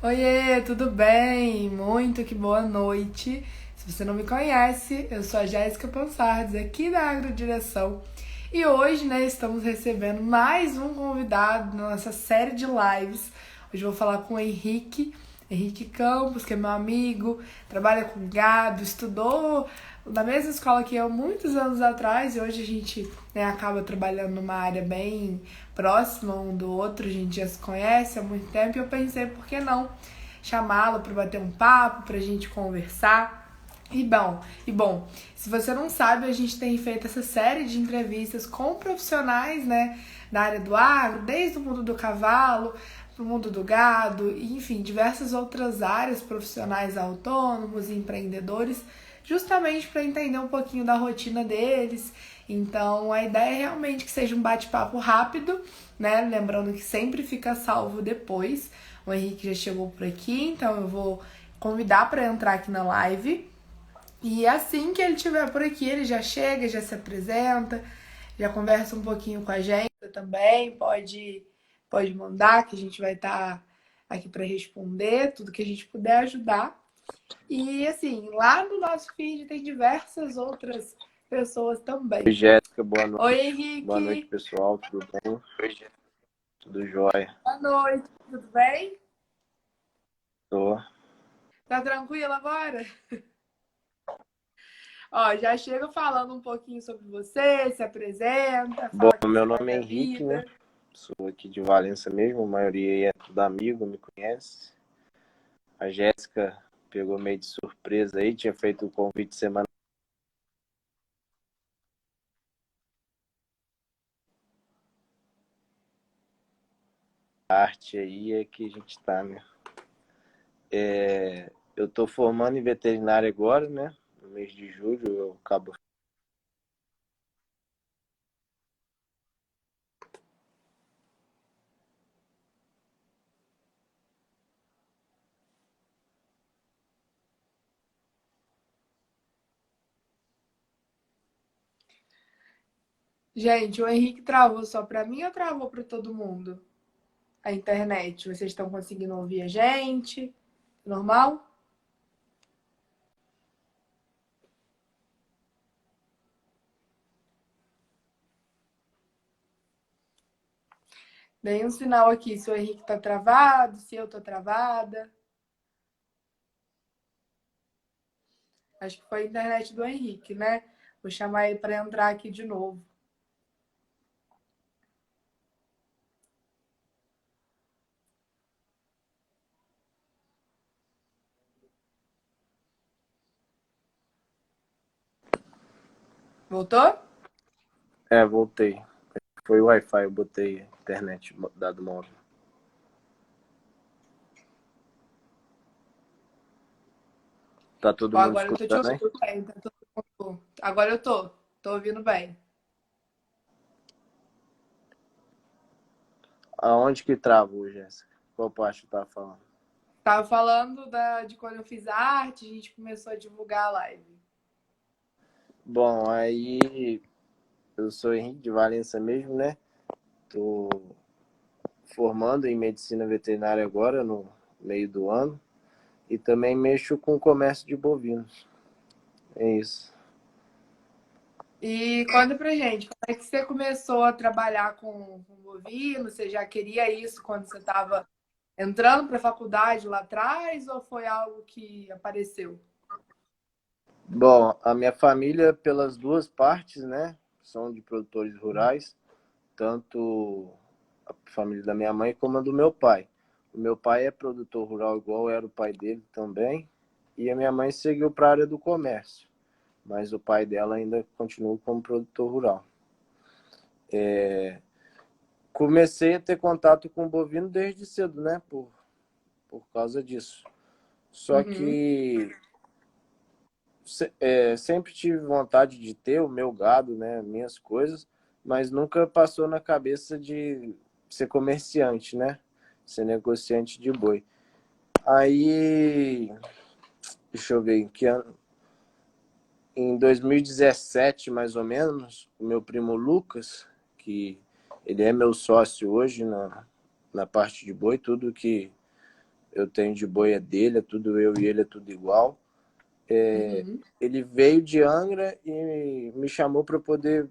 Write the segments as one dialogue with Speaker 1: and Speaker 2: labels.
Speaker 1: Oiê, tudo bem? Muito que boa noite. Se você não me conhece, eu sou a Jéssica Ponsardes, aqui da Agrodireção. E hoje, né, estamos recebendo mais um convidado na nossa série de lives. Hoje eu vou falar com o Henrique Campos, que é meu amigo, trabalha com gado, estudou na mesma escola que eu muitos anos atrás e hoje a gente, né, acaba trabalhando numa área bem próxima um do outro, a gente já se conhece há muito tempo e eu pensei, por que não chamá-lo para bater um papo, para a gente conversar. E bom, se você não sabe, a gente tem feito essa série de entrevistas com profissionais, né, da área do agro, desde o mundo do cavalo, para o mundo do gado, e, enfim, diversas outras áreas profissionais autônomos e empreendedores, justamente para entender um pouquinho da rotina deles. Então, a ideia é realmente que seja um bate-papo rápido, né? Lembrando que sempre fica salvo depois. O Henrique já chegou por aqui, então eu vou convidar para entrar aqui na live. E assim que ele estiver por aqui, ele já chega, já se apresenta, já conversa um pouquinho com a gente também. Pode mandar, que a gente vai estar aqui para responder tudo que a gente puder ajudar. E assim, lá no nosso feed tem diversas outras pessoas
Speaker 2: Oi,
Speaker 1: também.
Speaker 2: Jéssica, boa
Speaker 1: Oi,
Speaker 2: noite. Boa noite,
Speaker 1: Henrique.
Speaker 2: pessoal. Tudo bem? Tudo jóia?
Speaker 1: Boa noite. Tudo bem?
Speaker 2: Tô.
Speaker 1: Tá tranquilo agora? Ó, já chega falando um pouquinho sobre você, se apresenta,
Speaker 2: Bom,
Speaker 1: fala o que
Speaker 2: meu
Speaker 1: você faz
Speaker 2: nome é
Speaker 1: da
Speaker 2: Henrique, né?
Speaker 1: vida.
Speaker 2: Sou aqui de Valença mesmo, a maioria aí é tudo amigo, me conhece. A Jéssica pegou meio de surpresa aí, tinha feito o convite semana. A arte aí é que a gente tá, né? Eu tô formando em veterinária agora, né? No mês de julho eu acabo.
Speaker 1: Gente, o Henrique travou só pra mim ou travou pra todo mundo? A internet, vocês estão conseguindo ouvir a gente? Normal? Dei um sinal aqui se o Henrique tá travado, se eu tô travada. Acho que foi a internet do Henrique, né? Vou chamar ele para entrar aqui de novo. Voltou?
Speaker 2: Voltei. Foi o Wi-Fi, eu botei internet dado móvel. Tá todo
Speaker 1: Ó,
Speaker 2: mundo
Speaker 1: agora eu tô te
Speaker 2: escutando, hein?
Speaker 1: ouvindo bem. Tá todo mundo... Agora eu tô. Tô ouvindo bem.
Speaker 2: Aonde que travou, Jéssica? Qual parte tu tava falando?
Speaker 1: Tava falando de quando eu fiz a arte, a gente começou a divulgar a live.
Speaker 2: Bom, aí eu sou Henrique de Valença mesmo, né? Tô formando em medicina veterinária agora, no meio do ano. E também mexo com comércio de bovinos. É isso.
Speaker 1: E conta pra gente, como é que você começou a trabalhar com bovino? Você já queria isso quando você estava entrando para a faculdade lá atrás ou foi algo que apareceu?
Speaker 2: Bom, a minha família, pelas duas partes, né? São de produtores rurais. Tanto a família da minha mãe como a do meu pai. O meu pai é produtor rural igual era o pai dele também. E a minha mãe seguiu para a área do comércio. Mas o pai dela ainda continua como produtor rural. Comecei a ter contato com o bovino desde cedo, né? Por causa disso. Só
Speaker 1: Uhum.
Speaker 2: que sempre tive vontade de ter o meu gado, né? Minhas coisas, mas nunca passou na cabeça de ser comerciante, né? Ser negociante de boi. Aí, deixa eu ver, em que ano? Em 2017, mais ou menos, o meu primo Lucas, que ele é meu sócio hoje na parte de boi, tudo que eu tenho de boi é dele, é tudo eu e ele, é tudo igual.
Speaker 1: Uhum.
Speaker 2: Ele veio de Angra e me chamou para poder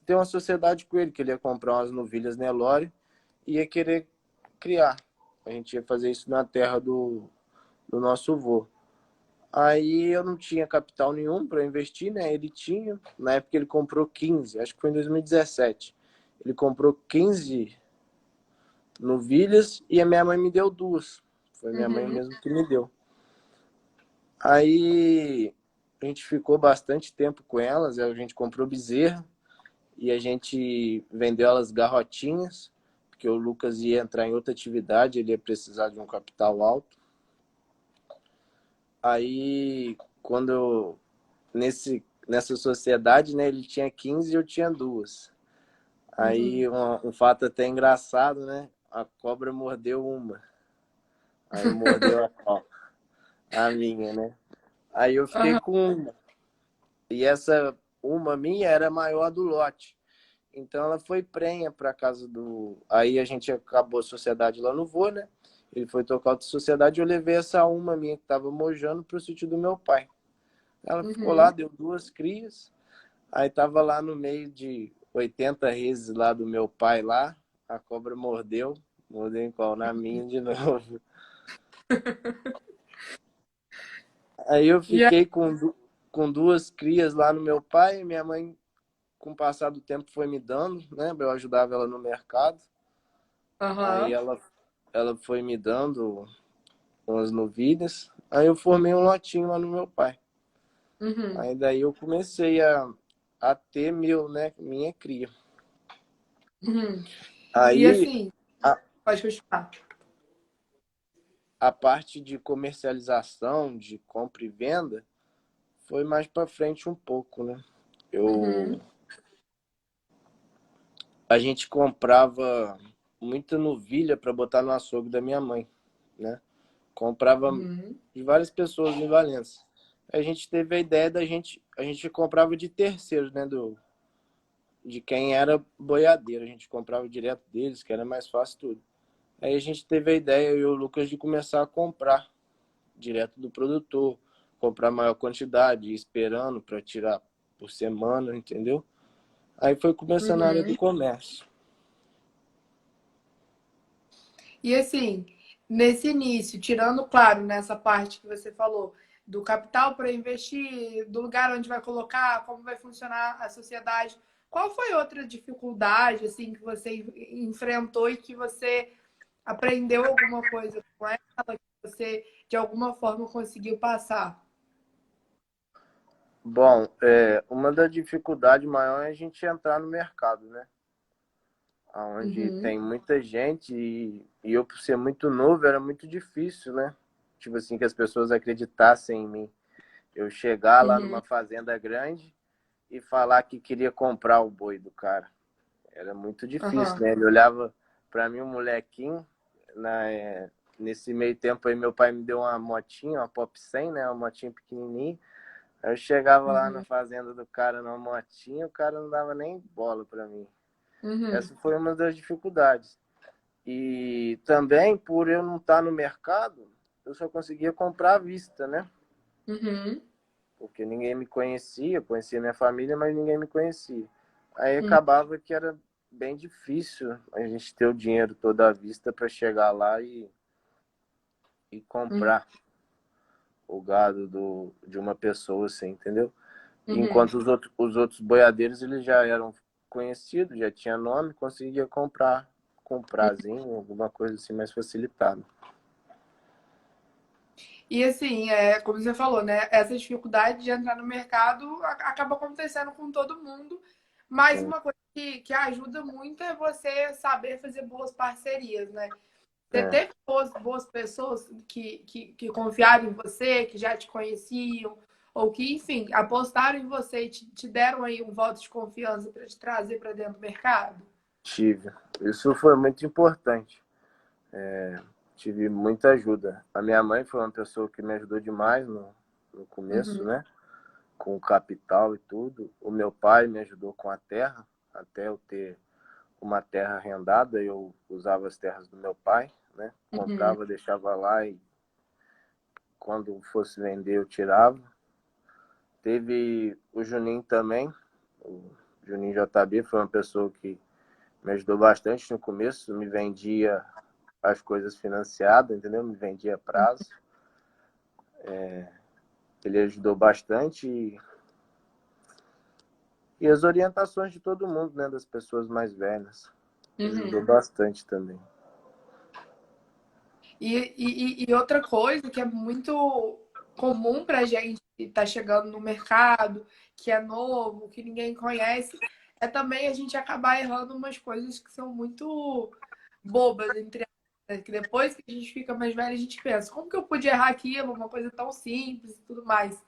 Speaker 2: ter uma sociedade com ele, que ele ia comprar umas novilhas Nelore e ia querer criar. A gente ia fazer isso na terra do nosso vô. Aí eu não tinha capital nenhum para investir, né? Ele tinha. Na época ele comprou 15, acho que foi em 2017. Ele comprou 15 novilhas e a minha mãe me deu duas. Foi minha mãe
Speaker 1: Uhum.
Speaker 2: mesmo que me deu. Aí a gente ficou bastante tempo com elas, a gente comprou bezerra e a gente vendeu elas garrotinhas, porque o Lucas ia entrar em outra atividade, ele ia precisar de um capital alto. Aí, nessa sociedade, né, ele tinha 15 e eu tinha duas.
Speaker 1: Uhum.
Speaker 2: Aí, um fato até engraçado, né? A cobra mordeu uma. Aí mordeu a minha, né? Aí eu fiquei
Speaker 1: Aham.
Speaker 2: com uma. E essa uma minha era maior do lote. Então ela foi prenha para casa do. Aí a gente acabou a sociedade lá no vô, né? Ele foi tocar outra sociedade e eu levei essa uma minha que estava mojando para o sítio do meu pai. Ela ficou lá,
Speaker 1: Uhum.
Speaker 2: deu duas crias. Aí tava lá no meio de 80 reses lá do meu pai lá. A cobra mordeu em qual? Na minha de novo. Aí eu
Speaker 1: E
Speaker 2: fiquei com duas crias lá no meu pai. Minha mãe, com o passar do tempo, foi me dando, né? Eu ajudava ela no mercado. Aí
Speaker 1: aham.
Speaker 2: ela foi me dando umas novilhas. Aí eu formei um lotinho lá no meu pai.
Speaker 1: Uhum.
Speaker 2: Aí daí eu comecei a ter né, minha cria.
Speaker 1: Uhum. E
Speaker 2: Aí
Speaker 1: assim,
Speaker 2: a,
Speaker 1: pode continuar.
Speaker 2: a parte de comercialização, de compra e venda, foi mais para frente um pouco, né?
Speaker 1: Uhum.
Speaker 2: Eu, a gente comprava muita novilha para botar no açougue da minha mãe, né? Comprava
Speaker 1: Uhum.
Speaker 2: de várias pessoas em Valença. A gente teve a ideia a gente comprava de terceiros, né? De quem era boiadeiro, a gente comprava direto deles, que era mais fácil tudo. Aí a gente teve a ideia, eu e o Lucas, de começar a comprar direto do produtor, comprar maior quantidade, esperando para tirar por semana, entendeu? Aí foi começando a área do
Speaker 1: Uhum.
Speaker 2: comércio.
Speaker 1: E assim, nesse início, tirando, claro, nessa parte que você falou, do capital para investir, do lugar onde vai colocar, como vai funcionar a sociedade, qual foi outra dificuldade assim que você enfrentou e que você aprendeu alguma coisa com ela, que você de alguma forma conseguiu passar?
Speaker 2: Bom, uma das dificuldades maiores é a gente entrar no mercado, né? Onde
Speaker 1: Uhum,
Speaker 2: tem muita gente e eu, por ser muito novo, era muito difícil, né? Tipo assim, que as pessoas acreditassem em mim. Eu chegar lá
Speaker 1: uhum,
Speaker 2: numa fazenda grande e falar que queria comprar o boi do cara. Era muito difícil,
Speaker 1: aham,
Speaker 2: né? Ele olhava para mim, um molequinho, nesse meio tempo aí meu pai me deu uma motinha, uma Pop 100, né? Uma motinha pequenininha. Aí eu chegava lá na
Speaker 1: uhum,
Speaker 2: fazenda do cara numa motinha, o cara não dava nem bola para mim.
Speaker 1: uhum,
Speaker 2: Essa foi uma das dificuldades. E também, por eu não estar no mercado, eu só conseguia comprar à vista, né?
Speaker 1: uhum,
Speaker 2: Porque ninguém me conhecia minha família, mas ninguém me conhecia. Aí
Speaker 1: uhum,
Speaker 2: acabava que era bem difícil a gente ter o dinheiro todo à vista para chegar lá e
Speaker 1: uhum,
Speaker 2: comprar o gado de uma pessoa, assim, entendeu?
Speaker 1: uhum.
Speaker 2: Enquanto os outros boiadeiros eles já eram conhecidos, já tinha nome, conseguia comprar com prazinho, alguma coisa assim mais facilitada.
Speaker 1: E assim, como você falou, né? Essa dificuldade de entrar no mercado acaba acontecendo com todo mundo. Mas
Speaker 2: Sim,
Speaker 1: uma coisa que ajuda muito é você saber fazer boas parcerias, né? Você
Speaker 2: é,
Speaker 1: teve boas pessoas que confiaram em você, que já te conheciam, ou que, enfim, apostaram em você e te deram aí um voto de confiança para te trazer para dentro do mercado?
Speaker 2: tive. Isso foi muito importante. Tive muita ajuda. A minha mãe foi uma pessoa que me ajudou demais no começo,
Speaker 1: Uhum,
Speaker 2: né? Com o capital e tudo. O meu pai me ajudou com a terra, até eu ter uma terra arrendada, eu usava as terras do meu pai, né?
Speaker 1: Uhum.
Speaker 2: Comprava, deixava lá e quando fosse vender eu tirava. Teve o Juninho também, o Juninho JB foi uma pessoa que me ajudou bastante no começo, me vendia as coisas financiadas, entendeu? Me vendia a prazo. Ele ajudou bastante e as orientações de todo mundo, né? Das pessoas mais velhas. Ajudou
Speaker 1: Uhum.
Speaker 2: bastante também.
Speaker 1: E outra coisa que é muito comum para gente que está chegando no mercado, que é novo, que ninguém conhece, é também a gente acabar errando umas coisas que são muito bobas, entre aspas, né? Que depois que a gente fica mais velho, a gente pensa, como que eu podia errar aquilo? Uma coisa tão simples e tudo mais.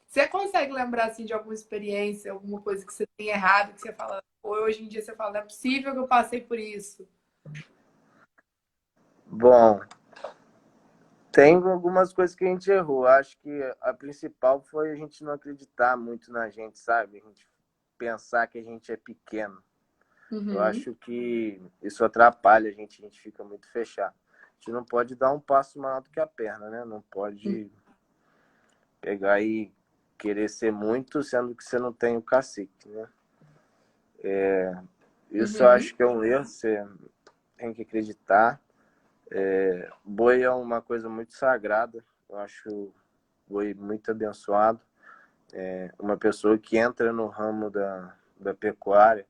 Speaker 1: Você consegue lembrar assim, de alguma experiência, alguma coisa que você tem errado, que você fala, ou hoje em dia você fala, não é possível que eu passei por isso?
Speaker 2: Bom, tem algumas coisas que a gente errou. Acho que a principal foi a gente não acreditar muito na gente, sabe? A gente pensar que a gente é pequeno. Eu
Speaker 1: Uhum,
Speaker 2: acho que isso atrapalha a gente fica muito fechado. A gente não pode dar um passo maior do que a perna, né? Não pode pegar e querer ser muito, sendo que você não tem o cacique, né? Isso eu
Speaker 1: uhum,
Speaker 2: acho que é um erro, você tem que acreditar. Boi é uma coisa muito sagrada, eu acho boi muito abençoado. Uma pessoa que entra no ramo da pecuária,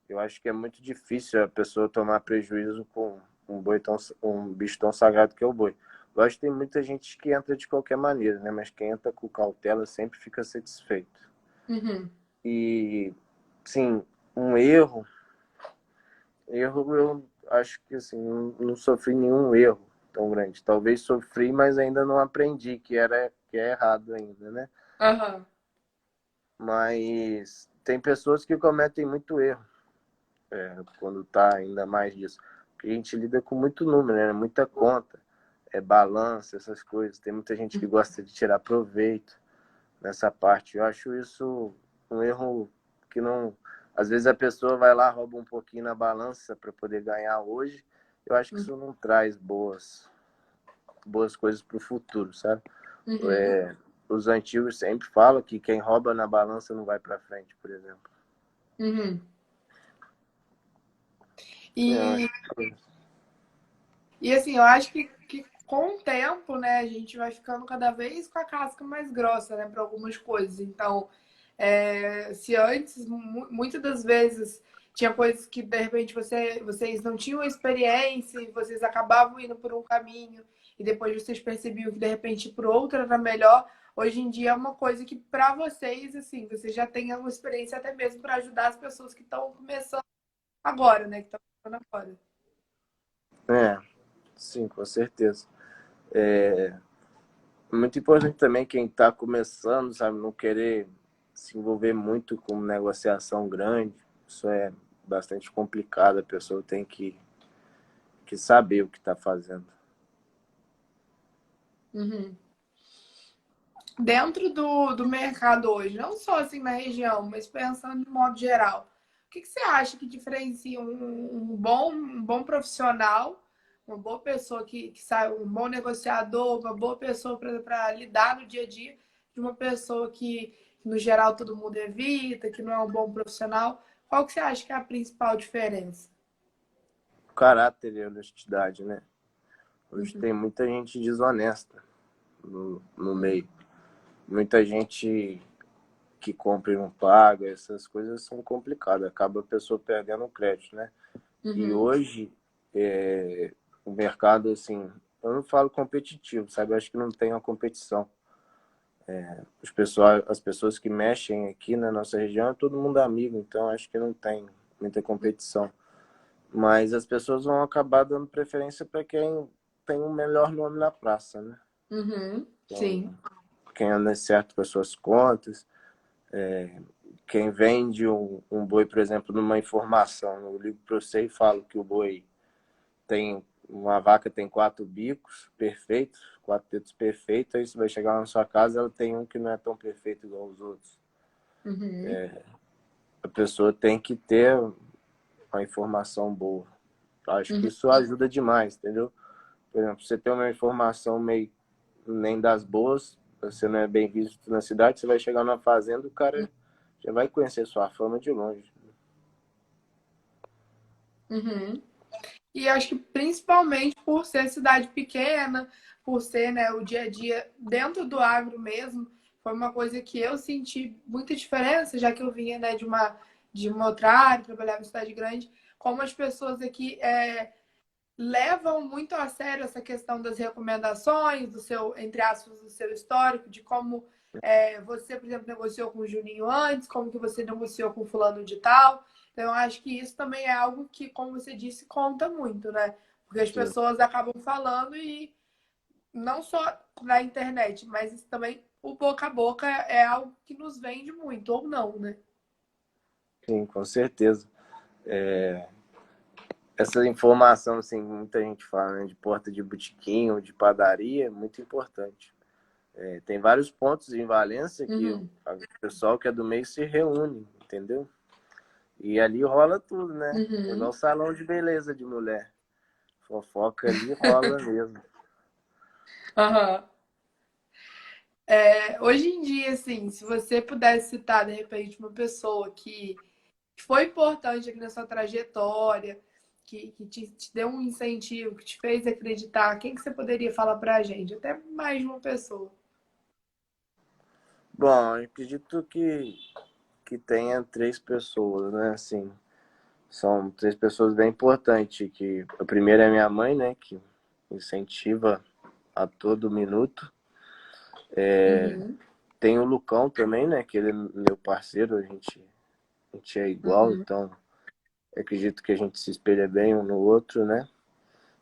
Speaker 2: eu acho que é muito difícil a pessoa tomar prejuízo com um bicho tão sagrado que é o boi. Lógico que tem muita gente que entra de qualquer maneira, né? Mas quem entra com cautela sempre fica satisfeito.
Speaker 1: uhum.
Speaker 2: E, sim, um erro eu acho que assim, não sofri nenhum erro tão grande. Talvez sofri, mas ainda não aprendi que é errado ainda, né?
Speaker 1: Aham.
Speaker 2: Mas tem pessoas que cometem muito erro quando tá ainda mais disso. Porque a gente lida com muito número, né? Muita conta, balança, essas coisas. Tem muita gente que gosta de tirar proveito nessa parte. Eu acho isso um erro que não. Às vezes a pessoa vai lá, rouba um pouquinho na balança para poder ganhar hoje. Eu acho que isso não traz boas coisas para o futuro, sabe?
Speaker 1: Uhum.
Speaker 2: É, os antigos sempre falam que quem rouba na balança não vai para frente, por exemplo.
Speaker 1: Uhum.
Speaker 2: Eu acho
Speaker 1: E,
Speaker 2: que...
Speaker 1: e assim, eu acho que com o tempo, né, a gente vai ficando cada vez com a casca mais grossa, né, para algumas coisas. Então, se antes, muitas das vezes, tinha coisas que de repente vocês não tinham experiência e vocês acabavam indo por um caminho e depois vocês percebiam que de repente por outro era melhor. Hoje em dia é uma coisa que para vocês, assim, vocês já têm alguma experiência até mesmo para ajudar as pessoas que estão começando agora, né, que estão começando agora.
Speaker 2: É, sim, com certeza. Muito importante também quem está começando, sabe, não querer se envolver muito com negociação grande. Isso é bastante complicado. A pessoa tem que saber o que está fazendo.
Speaker 1: Uhum. Dentro do mercado hoje, não só assim na região, mas pensando de modo geral, o que você acha que diferencia um bom profissional, uma boa pessoa que sabe, um bom negociador, uma boa pessoa para lidar no dia a dia, de uma pessoa que, no geral, todo mundo evita, que não é um bom profissional? Qual que você acha que é a principal diferença?
Speaker 2: O caráter e a honestidade, né? Hoje
Speaker 1: Uhum,
Speaker 2: tem muita gente desonesta no meio. Muita gente que compra e não paga, essas coisas são complicadas. Acaba a pessoa perdendo o crédito, né? E
Speaker 1: uhum,
Speaker 2: hoje, o mercado, assim, eu não falo competitivo, sabe? Eu acho que não tem uma competição. As pessoas que mexem aqui na nossa região, é todo mundo amigo, então acho que não tem muita competição. Mas as pessoas vão acabar dando preferência para quem tem o melhor nome na praça, né?
Speaker 1: uhum,
Speaker 2: Então,
Speaker 1: sim.
Speaker 2: quem anda certo com as suas contas, quem vende um boi, por exemplo, numa informação. Eu ligo para você e falo que o boi tem uma vaca tem 4 bicos perfeitos, 4 tetos perfeitos, aí você vai chegar na sua casa, ela tem um que não é tão perfeito igual os outros.
Speaker 1: Uhum,
Speaker 2: A pessoa tem que ter uma informação boa. Eu acho que
Speaker 1: uhum,
Speaker 2: isso ajuda demais, entendeu? Por exemplo, você tem uma informação meio nem das boas, você não é bem visto na cidade, você vai chegar numa fazenda, o cara já vai conhecer sua fama de longe.
Speaker 1: Uhum. E acho que principalmente por ser cidade pequena, por ser, né, o dia a dia dentro do agro mesmo, foi uma coisa que eu senti muita diferença, já que eu vinha, né, de uma outra área, trabalhava em cidade grande, como as pessoas aqui levam muito a sério essa questão das recomendações, do seu, entre aspas, do seu histórico, de como você, por exemplo, negociou com o Juninho antes, como que você negociou com o fulano de tal. Então, eu acho que isso também é algo que, como você disse, conta muito, né? Porque as
Speaker 2: Sim,
Speaker 1: pessoas acabam falando e não só na internet, mas isso também, o boca a boca é algo que nos vende muito, ou não, né?
Speaker 2: sim, com certeza. Essa informação, assim, muita gente fala, né, de porta de botequim de padaria, é muito importante. Tem vários pontos em Valência que o
Speaker 1: Uhum,
Speaker 2: pessoal que é do meio se reúne, entendeu? E ali rola tudo, né? É igual
Speaker 1: uhum.
Speaker 2: salão de beleza de mulher. Fofoca ali rola mesmo.
Speaker 1: Aham. Hoje em dia, assim, se você pudesse citar, de repente, uma pessoa que foi importante aqui na sua trajetória, que te deu um incentivo, que te fez acreditar, quem que você poderia falar pra gente? Até mais de uma pessoa.
Speaker 2: Bom, eu acredito que tenha três pessoas, né? Assim, são três pessoas bem importantes. Que a primeira é minha mãe, né? Que incentiva a todo minuto.
Speaker 1: Uhum,
Speaker 2: Tem o Lucão também, né? Que ele é meu parceiro, a gente é igual,
Speaker 1: uhum,
Speaker 2: então eu acredito que a gente se espelha bem um no outro, né?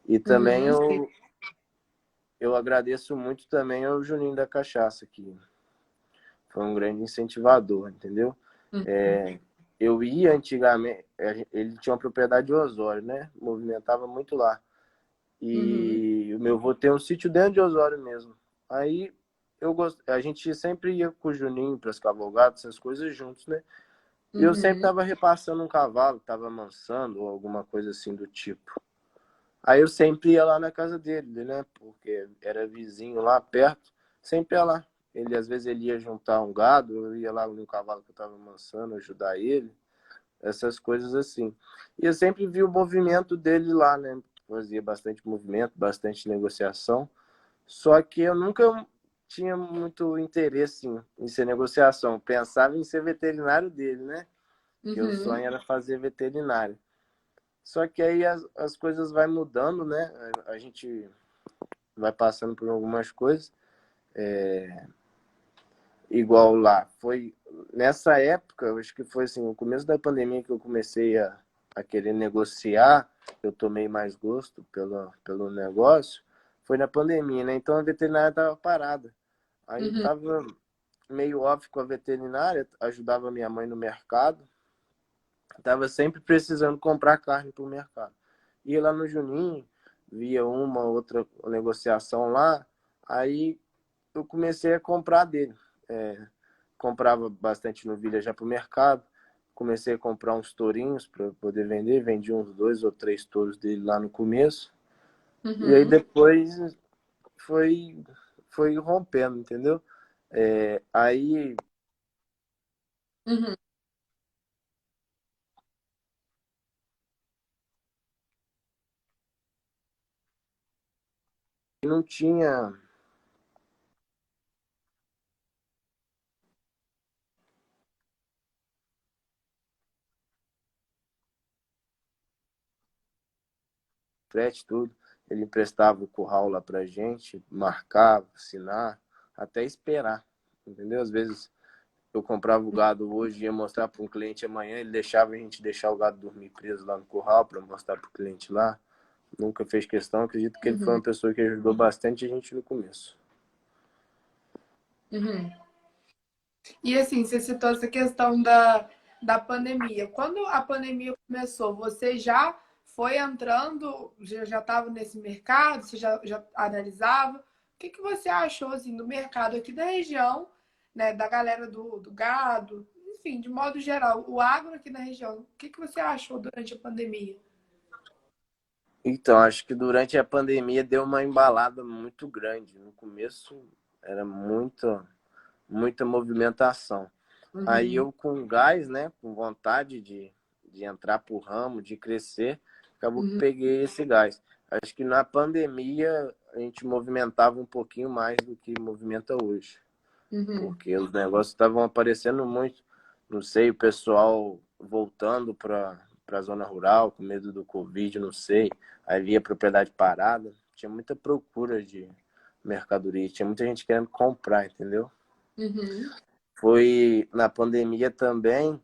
Speaker 2: E também
Speaker 1: uhum,
Speaker 2: eu agradeço muito também ao Juninho da Cachaça, que foi um grande incentivador, entendeu?
Speaker 1: uhum,
Speaker 2: É, eu ia antigamente, ele tinha uma propriedade de Osório, né? Movimentava muito lá.
Speaker 1: uhum,
Speaker 2: E o meu avô tem um sítio dentro de Osório mesmo. Aí a gente sempre ia com o Juninho para as cavalgadas, essas coisas juntos, né? E eu sempre
Speaker 1: uhum,
Speaker 2: tava repassando um cavalo, tava amansando ou alguma coisa assim do tipo. Aí eu sempre ia lá na casa dele, né? Porque era vizinho lá perto, sempre ia lá. Ele às vezes ele ia juntar um gado, eu ia lá no cavalo que eu tava amansando, ajudar ele, essas coisas assim. E eu sempre vi o movimento dele lá, né? Fazia bastante movimento, bastante negociação. Só que eu nunca tinha muito interesse em ser negociação. Pensava em ser veterinário dele, né? Que o
Speaker 1: uhum,
Speaker 2: sonho era fazer veterinário. Só que aí as coisas vai mudando, né? A gente vai passando por algumas coisas. Igual lá. Foi nessa época, eu acho que foi assim, no começo da pandemia que eu comecei a querer negociar, eu tomei mais gosto pelo negócio. Foi na pandemia, né? Então a veterinária estava parada. Aí
Speaker 1: uhum,
Speaker 2: tava meio off com a veterinária, ajudava minha mãe no mercado. Tava sempre precisando comprar carne para o mercado. Ia lá no Juninho, via uma outra negociação lá, aí eu comecei a comprar dele. É, comprava bastante novilha já para o mercado, comecei a comprar uns tourinhos para poder vender, vendi uns 2 ou 3 touros dele lá no começo, e aí
Speaker 1: uhum,
Speaker 2: depois foi, foi rompendo, entendeu? Aí
Speaker 1: uhum.
Speaker 2: não tinha frete, tudo. Ele emprestava o curral lá pra gente, marcava, assinar, até esperar, entendeu? Às vezes eu comprava o gado hoje, ia mostrar para um cliente amanhã, ele deixava a gente deixar o gado dormir preso lá no curral para mostrar para o cliente lá. Nunca fez questão, acredito que ele foi
Speaker 1: Uhum,
Speaker 2: uma pessoa que ajudou bastante a gente no começo.
Speaker 1: uhum. E assim, você citou essa questão da pandemia. Quando a pandemia começou, você já foi entrando, já estava nesse mercado, você já analisava? O que que você achou assim, do mercado aqui da região, né, da galera do gado, enfim, de modo geral, o agro aqui na região? O que que você achou durante a pandemia?
Speaker 2: Então, acho que durante a pandemia deu uma embalada muito grande. No começo era muita movimentação. Aí
Speaker 1: Uhum,
Speaker 2: eu com gás, né, com vontade de entrar pro ramo, de crescer, acabou que
Speaker 1: uhum,
Speaker 2: peguei esse gás. Acho que na pandemia a gente movimentava um pouquinho mais do que movimenta hoje,
Speaker 1: uhum,
Speaker 2: porque os negócios estavam aparecendo muito. Não sei, o pessoal voltando para a zona rural com medo do Covid, não sei. Aí via propriedade parada, tinha muita procura de mercadoria, tinha muita gente querendo comprar, entendeu?
Speaker 1: uhum,
Speaker 2: Foi na pandemia também,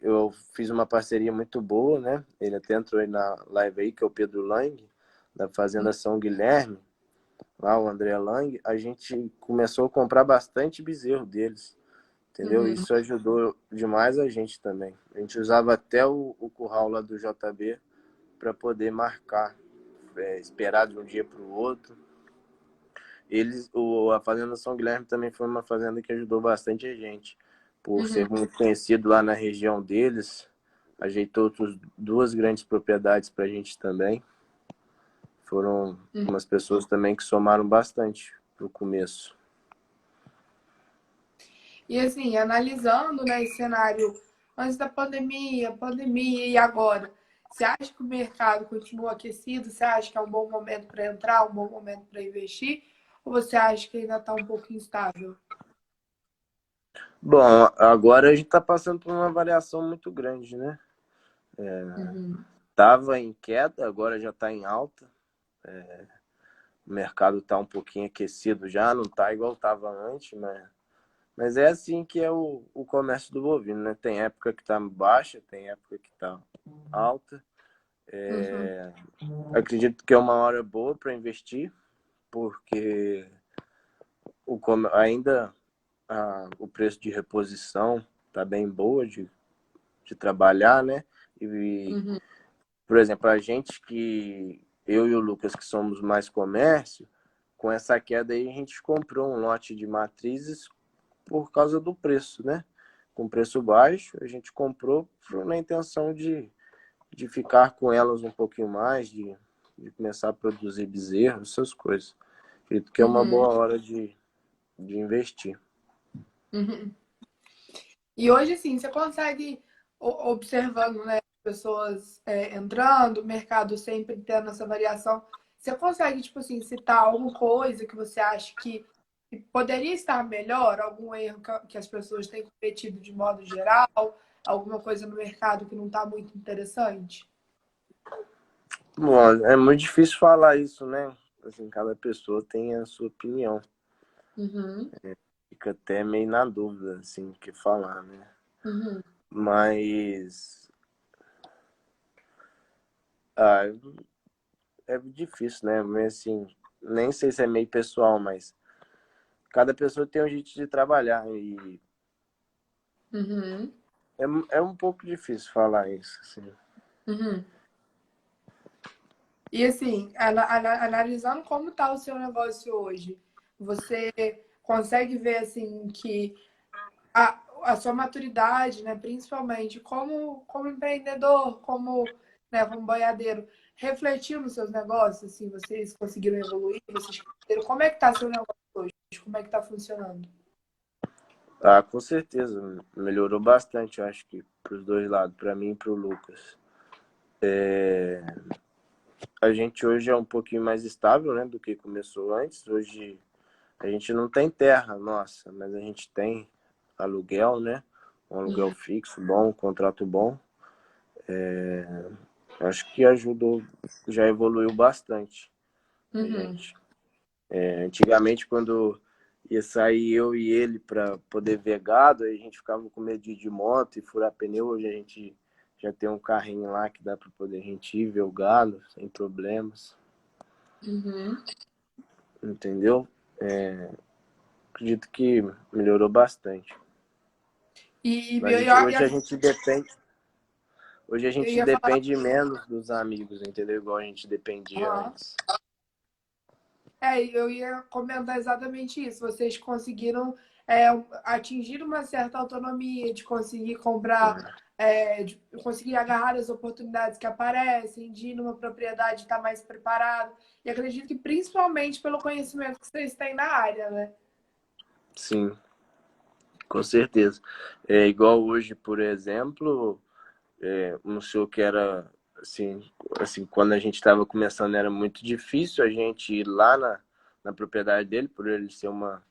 Speaker 2: eu fiz uma parceria muito boa, né? Ele até entrou aí na live aí, que é o Pedro Lang, da Fazenda São Guilherme, lá o André Lang. A gente começou a comprar bastante bezerro deles, entendeu?
Speaker 1: uhum,
Speaker 2: Isso ajudou demais a gente também. A gente usava até o curral lá do JB para poder marcar, esperar de um dia para o outro. A Fazenda São Guilherme também foi uma fazenda que ajudou bastante a gente, por
Speaker 1: uhum,
Speaker 2: ser muito conhecido lá na região deles. Ajeitou duas grandes propriedades para a gente também. Foram
Speaker 1: uhum.
Speaker 2: umas pessoas também que somaram bastante no começo.
Speaker 1: E assim, analisando, né, esse cenário antes da pandemia, pandemia e agora, você acha que o mercado continua aquecido? Você acha que é um bom momento para entrar, um bom momento para investir? Ou você acha que ainda está um pouco instável?
Speaker 2: Bom, agora a gente está passando por uma variação muito grande, né?
Speaker 1: Uhum,
Speaker 2: Tava em queda, agora já está em alta. O mercado está um pouquinho aquecido já, não está igual estava antes, mas é assim que é o comércio do bovino, né? Tem época que está baixa, tem época que está alta.
Speaker 1: uhum,
Speaker 2: Acredito que é uma hora boa para investir, porque ainda o preço de reposição está bem boa de trabalhar, né? E,
Speaker 1: uhum,
Speaker 2: por exemplo, a gente que eu e o Lucas que somos mais comércio, com essa queda aí a gente comprou um lote de matrizes por causa do preço, né? Com preço baixo, a gente comprou na intenção de ficar com elas um pouquinho mais, de começar a produzir bezerro, essas coisas. Acredito que é uma
Speaker 1: uhum,
Speaker 2: boa hora de investir.
Speaker 1: uhum. E hoje, assim, você consegue, observando, né, pessoas entrando, o mercado sempre tendo essa variação, você consegue, tipo assim, citar alguma coisa que você acha que poderia estar melhor, algum erro que as pessoas têm cometido de modo geral, alguma coisa no mercado que não está muito interessante?
Speaker 2: Bom, é muito difícil falar isso, né? Assim, cada pessoa tem a sua opinião.
Speaker 1: Uhum,
Speaker 2: Fica até meio na dúvida, assim, o que falar, né?
Speaker 1: uhum,
Speaker 2: Mas ah, é difícil, né? Mas assim, nem sei se é meio pessoal, mas cada pessoa tem um jeito de trabalhar e
Speaker 1: uhum,
Speaker 2: é um pouco difícil falar isso, assim.
Speaker 1: uhum. E assim, analisando como está o seu negócio hoje, você consegue ver assim que a sua maturidade, né, principalmente como empreendedor, como boiadeiro, refletiu nos seus negócios, assim, vocês conseguiram evoluir, vocês cresceram. Como é que está seu negócio hoje? Como é que está funcionando?
Speaker 2: Ah, com certeza, melhorou bastante, eu acho que para os dois lados, para mim e para o Lucas. A gente hoje é um pouquinho mais estável, né, do que começou antes. Hoje a gente não tem terra, nossa, mas a gente tem aluguel, né? Um aluguel
Speaker 1: Uhum,
Speaker 2: fixo, bom, um contrato bom. Acho que ajudou, já evoluiu bastante a
Speaker 1: uhum,
Speaker 2: gente. Antigamente, quando ia sair eu e ele para poder ver gado, aí a gente ficava com medo de ir de moto e furar pneu. Hoje a gente já tem um carrinho lá que dá para poder a gente ir ver o gado sem problemas,
Speaker 1: uhum.
Speaker 2: entendeu? Acredito que melhorou bastante.
Speaker 1: E
Speaker 2: A gente, hoje a
Speaker 1: eu
Speaker 2: gente
Speaker 1: ia falar.
Speaker 2: depende menos dos amigos, entendeu? Igual a gente dependia
Speaker 1: Aham.
Speaker 2: antes.
Speaker 1: Eu ia comentar exatamente isso. Vocês conseguiram é, atingir uma certa autonomia de conseguir comprar de conseguir agarrar as oportunidades que aparecem, de ir numa propriedade estar mais preparado. E acredito que principalmente pelo conhecimento que vocês têm na área, né?
Speaker 2: Sim, com certeza. É igual hoje, por exemplo, um senhor que era assim, quando a gente estava começando era muito difícil a gente ir lá na propriedade dele, por ele ser uma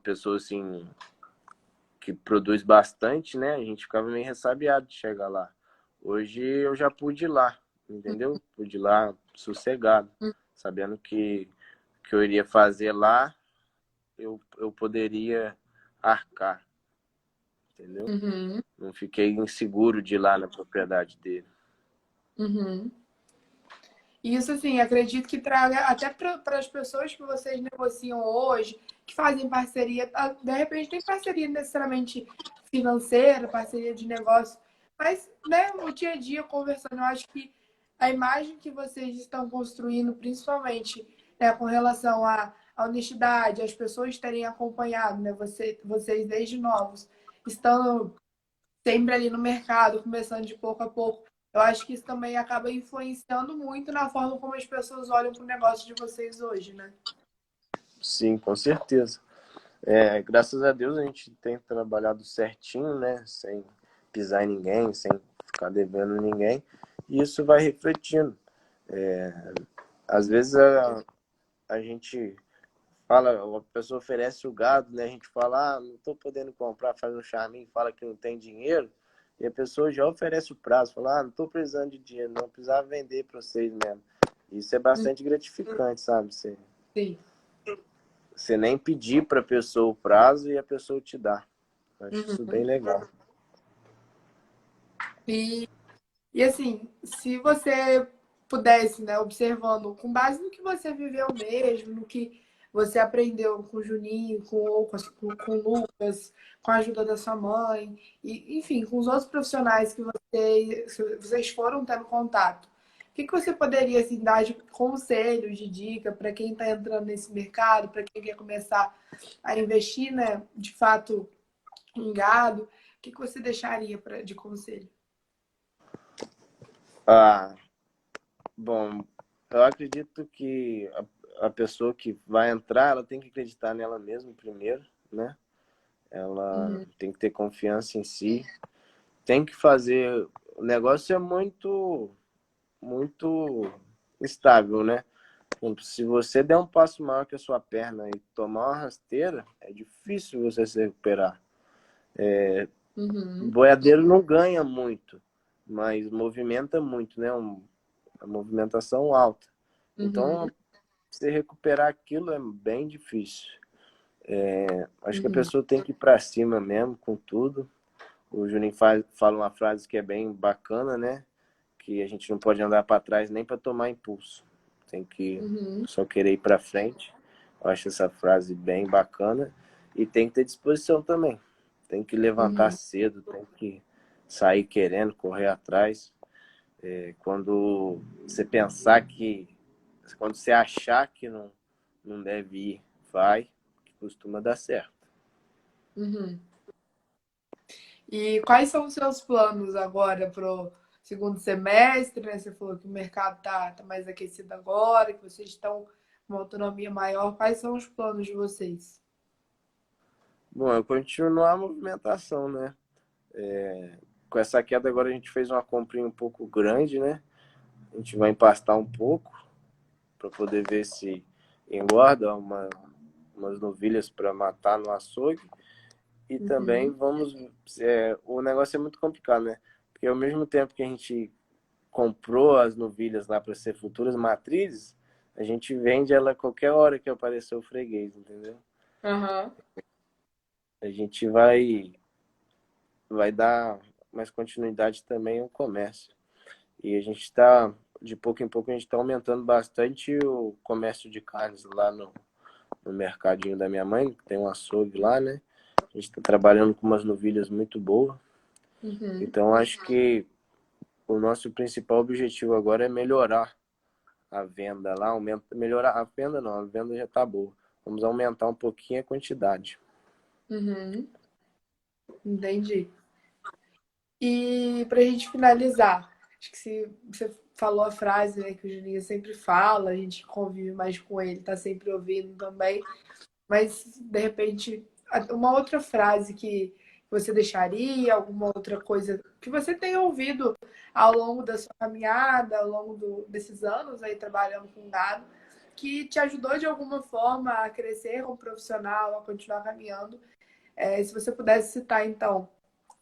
Speaker 2: pessoa assim que produz bastante, né? A gente ficava meio ressabiado de chegar lá. Hoje eu já pude ir lá, entendeu? Pude ir lá sossegado, sabendo que eu iria fazer lá, eu poderia arcar, entendeu?
Speaker 1: Uhum,
Speaker 2: Não fiquei inseguro de ir lá na propriedade dele.
Speaker 1: uhum. E isso, assim, acredito que traga até para as pessoas que vocês negociam hoje, que fazem parceria, de repente nem parceria necessariamente financeira, parceria de negócio, mas, né, o dia a dia conversando, eu acho que a imagem que vocês estão construindo, principalmente, né, com relação à honestidade, as pessoas terem acompanhado, né, vocês desde novos, estão sempre ali no mercado, começando de pouco a pouco. Eu acho que isso também acaba influenciando muito na forma como as pessoas olham para o negócio de vocês hoje, né?
Speaker 2: Sim, com certeza. Graças a Deus a gente tem trabalhado certinho, né? Sem pisar em ninguém, sem ficar devendo ninguém. E isso vai refletindo. Às vezes a gente fala, a pessoa oferece o gado, né? A gente fala, não estou podendo comprar, faz um charminho, fala que não tem dinheiro. E a pessoa já oferece o prazo, fala, não estou precisando de dinheiro, não precisava vender para vocês mesmo. Isso é bastante gratificante, sabe?
Speaker 1: Sim.
Speaker 2: Você nem pedir para a pessoa o prazo e a pessoa te dá. Eu acho isso
Speaker 1: Uhum.
Speaker 2: bem legal.
Speaker 1: E, e assim, se você pudesse, né, observando, com base no que você viveu mesmo, no que você aprendeu com o Juninho, com o Lucas, com a ajuda da sua mãe, e, enfim, com os outros profissionais que vocês foram tendo contato. O que você poderia assim, dar de conselhos, de dica para quem está entrando nesse mercado, para quem quer começar a investir, né, de fato, em gado? O que você deixaria de conselho?
Speaker 2: Ah, bom, eu acredito que a pessoa que vai entrar, ela tem que acreditar nela mesma primeiro, né? Ela
Speaker 1: Uhum,
Speaker 2: tem que ter confiança em si, tem que fazer. O negócio é muito estável, né? Se você der um passo maior que a sua perna e tomar uma rasteira, é difícil você se recuperar.
Speaker 1: uhum,
Speaker 2: Boiadeiro não ganha muito, mas movimenta muito, né? Uma movimentação alta.
Speaker 1: uhum,
Speaker 2: Então, se recuperar aquilo é bem difícil. Acho que a
Speaker 1: uhum,
Speaker 2: pessoa tem que ir para cima mesmo com tudo. O Juninho fala uma frase que é bem bacana, né? Que a gente não pode andar para trás nem para tomar impulso. Tem que
Speaker 1: uhum,
Speaker 2: só querer ir para frente. Eu acho essa frase bem bacana. E tem que ter disposição também. Tem que levantar
Speaker 1: uhum,
Speaker 2: cedo, tem que sair querendo, correr atrás. Quando você pensar que. Quando você achar que não deve ir, vai, que costuma dar certo.
Speaker 1: uhum. E quais são os seus planos agora para o segundo semestre, né? Você falou que o mercado tá mais aquecido agora, que vocês estão com uma autonomia maior. Quais são os planos de vocês?
Speaker 2: Bom, eu continuo a movimentação, né? Com essa queda agora a gente fez uma comprinha um pouco grande, né? A gente vai empastar um pouco para poder ver se engorda umas novilhas para matar no açougue. E também
Speaker 1: Uhum,
Speaker 2: vamos. O negócio é muito complicado, né? Porque ao mesmo tempo que a gente comprou as novilhas lá para ser futuras matrizes, a gente vende ela a qualquer hora que aparecer o freguês, entendeu?
Speaker 1: aham,
Speaker 2: A gente vai dar mais continuidade também ao comércio. E a gente está, de pouco em pouco, a gente está aumentando bastante o comércio de carnes lá no mercadinho da minha mãe, que tem um açougue lá, né? A gente está trabalhando com umas novilhas muito boas.
Speaker 1: uhum,
Speaker 2: Então, acho que o nosso principal objetivo agora é melhorar a venda lá, melhorar a venda não, a venda já está boa. Vamos aumentar um pouquinho a quantidade.
Speaker 1: uhum. Entendi. E pra gente finalizar, acho que se você falou a frase, né, que o Juninho sempre fala, a gente convive mais com ele, tá sempre ouvindo também, mas de repente uma outra frase que você deixaria, alguma outra coisa que você tenha ouvido ao longo da sua caminhada, ao longo desses anos aí trabalhando com gado, que te ajudou de alguma forma a crescer como profissional, a continuar caminhando. Se você pudesse citar, então,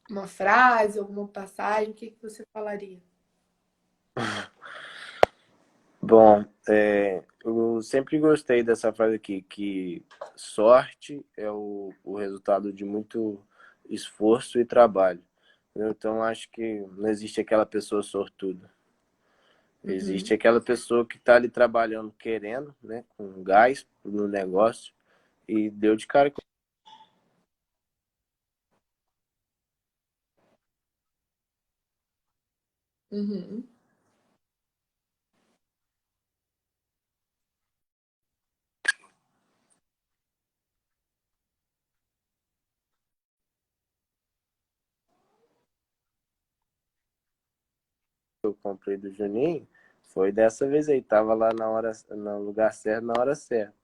Speaker 1: uma frase, alguma passagem, o que que você falaria?
Speaker 2: Bom, eu sempre gostei dessa frase aqui, que sorte é o resultado de muito esforço e trabalho. Então, acho que não existe aquela pessoa sortuda. Existe
Speaker 1: Uhum,
Speaker 2: aquela pessoa que está ali trabalhando, querendo, né, com gás no negócio, e deu de cara com.
Speaker 1: uhum.
Speaker 2: Eu comprei do Juninho, foi dessa vez aí, tava lá na hora, no lugar certo, na hora certa.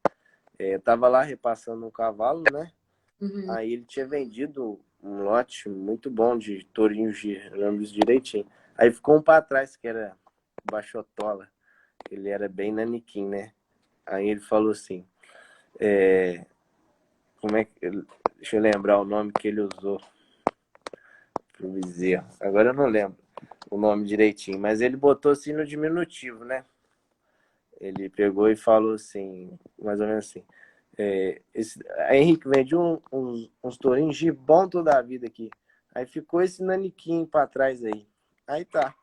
Speaker 2: Eu tava lá repassando um cavalo, né?
Speaker 1: Uhum.
Speaker 2: Aí ele tinha vendido um lote muito bom de tourinhos de ramos direitinho. Aí ficou um pra trás que era baixotola. Ele era bem naniquim, né? Aí ele falou assim, como é que. Deixa eu lembrar o nome que ele usou pro bezerro. Agora eu não lembro o nome direitinho, mas ele botou assim no diminutivo, né? Ele pegou e falou assim, mais ou menos assim. A Henrique vende uns tourinhos de bom toda a vida aqui. Aí ficou esse naniquinho pra trás aí. Aí tá.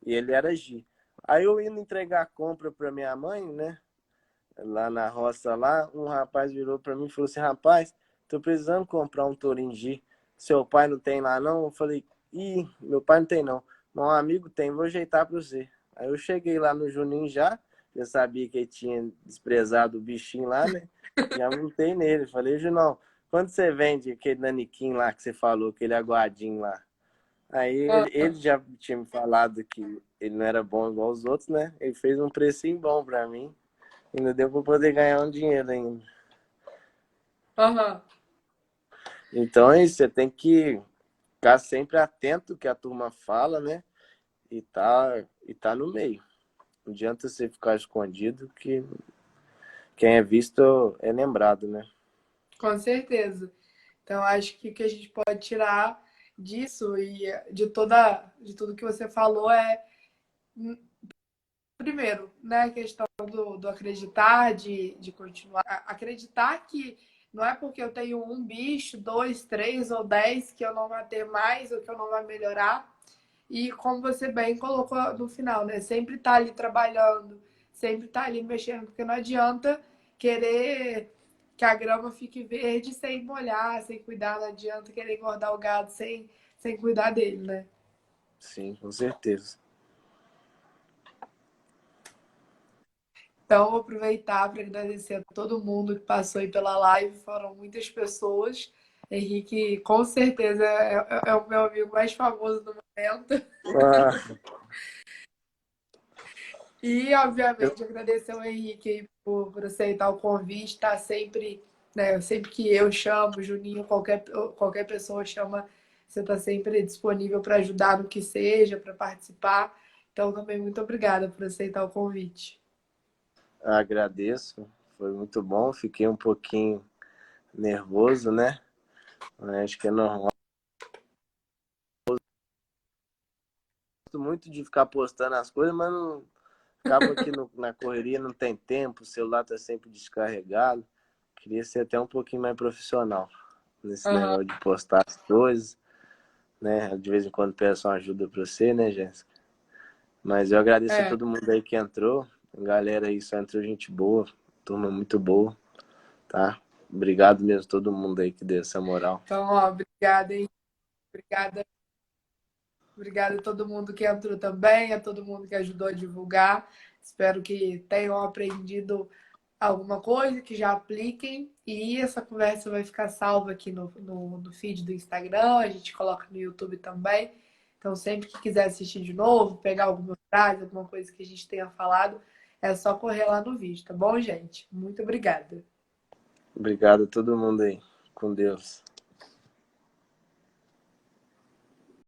Speaker 2: E ele era G. Aí eu indo entregar a compra pra minha mãe, né? Lá na roça lá, um rapaz virou pra mim e falou assim, rapaz, tô precisando comprar um tourinho G. Seu pai não tem lá não? Eu falei, ih, meu pai não tem não. Mas um amigo tem, vou ajeitar pra você. Aí eu cheguei lá no Juninho já sabia que ele tinha desprezado o bichinho lá, né? Já montei nele. Falei, Junão, quando você vende aquele naniquim lá que você falou, aquele aguadinho lá? Aí ele já tinha me falado que ele não era bom igual os outros, né? Ele fez um precinho bom pra mim. Ainda deu pra poder ganhar um dinheiro ainda.
Speaker 1: Aham.
Speaker 2: Então é isso, você tem que ficar sempre atento ao que a turma fala, né? E tá no meio. Não adianta você ficar escondido, que quem é visto é lembrado, né?
Speaker 1: Com certeza. Então, acho que o que a gente pode tirar disso e de tudo que você falou é, primeiro, né, a questão do acreditar, de continuar. Acreditar que não é porque eu tenho um bicho, dois, três ou dez que eu não vou ter mais ou que eu não vou melhorar. E como você bem colocou no final, né? Sempre tá ali trabalhando, sempre tá ali mexendo, porque não adianta querer que a grama fique verde sem molhar, sem cuidar, não adianta querer engordar o gado sem cuidar dele, né?
Speaker 2: Sim, com certeza.
Speaker 1: Então, vou aproveitar para agradecer a todo mundo que passou aí pela live, foram muitas pessoas. Henrique, com certeza, é o meu amigo mais famoso do momento.
Speaker 2: Ah,
Speaker 1: E, obviamente, agradecer ao Henrique por aceitar o convite, tá sempre, né, sempre que eu chamo, Juninho, qualquer pessoa chama, você está sempre disponível para ajudar no que seja, para participar. Então, também muito obrigada por aceitar o convite.
Speaker 2: agradeço, foi muito bom. Fiquei um pouquinho nervoso, né? Acho que é normal. Gosto muito de ficar postando as coisas, mas não, acaba que na correria não tem tempo, o celular tá sempre descarregado. Queria ser até um pouquinho mais profissional nesse
Speaker 1: Aham.
Speaker 2: negócio de postar as coisas, né? De vez em quando peço uma ajuda pra você, né, Jéssica? Mas eu agradeço a
Speaker 1: É.
Speaker 2: todo mundo aí que entrou. A galera aí só entrou gente boa, turma muito boa, tá? Obrigado mesmo a todo mundo aí que deu essa moral.
Speaker 1: Então, ó, obrigada, hein? Obrigada, obrigada a todo mundo que entrou também, a todo mundo que ajudou a divulgar. Espero que tenham aprendido alguma coisa, que já apliquem. E essa conversa vai ficar salva aqui no feed do Instagram, a gente coloca no YouTube também. Então, sempre que quiser assistir de novo, pegar alguma frase, alguma coisa que a gente tenha falado, é só correr lá no vídeo, tá bom, gente? Muito obrigada.
Speaker 2: Obrigado a todo mundo aí. Com Deus.